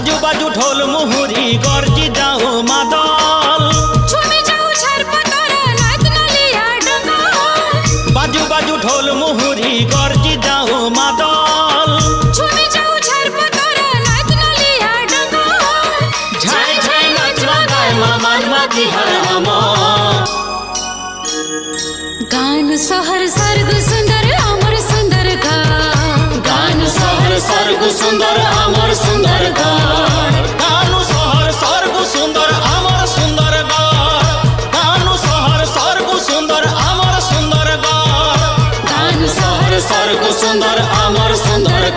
बाजू बाजू ढोल मुहुरी गरजी जाओ मादल बाजू बाजू ढोल मुहुरी गरजी जाओ मादल झाई झाई नाचवा गाय मामान माती हर हम गान सहर सर्ग सुंदर अमर सुंदर गान सहर सर्ग सुंदर अमर सुंदर गानु सहर सर्ग सुंदर अमर सुंदर गानु सहर सर्ग सुंदर अमर सुंदर गानु सहर सर्ग सुंदर अमर सुंदर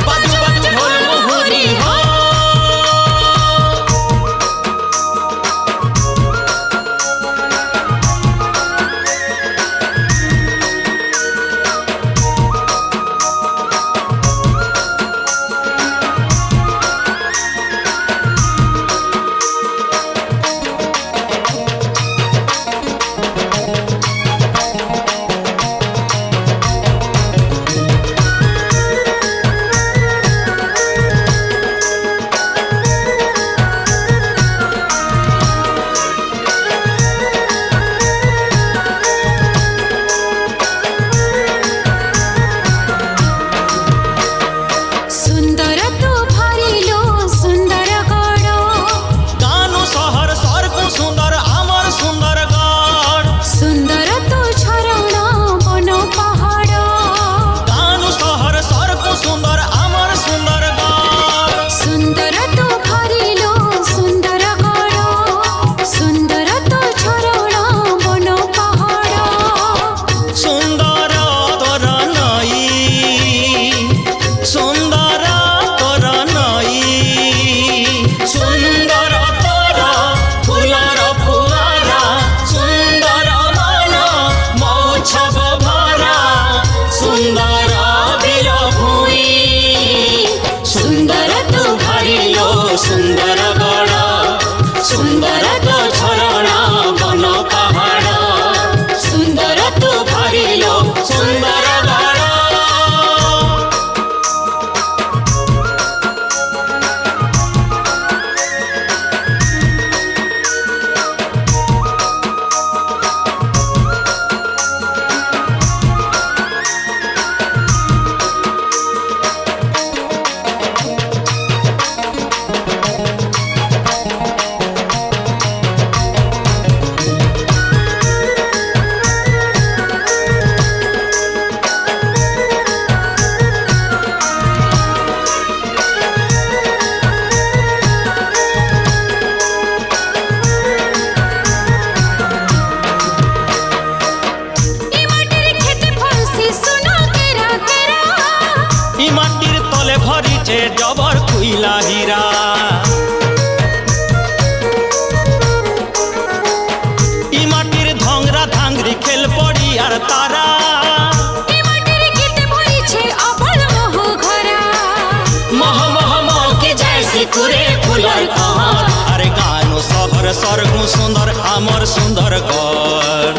बाजू बाजू ढोल मुहुरी सुंदर गड़ सुंदर तो झरणा बन पहाड़ सुंदर तो भरिलो सुंदर गड़ माटिर तले भरिছে जबर कुइला हीरा इ माटिर धंगरा धांगरी खेल पड़ी আর तारा इ माटिर गीत भरिছে अबल मोह घरा मह मह मह के जैसे कुरे फुलर कहर अरे गानो सहर सर्ग सुंदर अमर सुंदर घर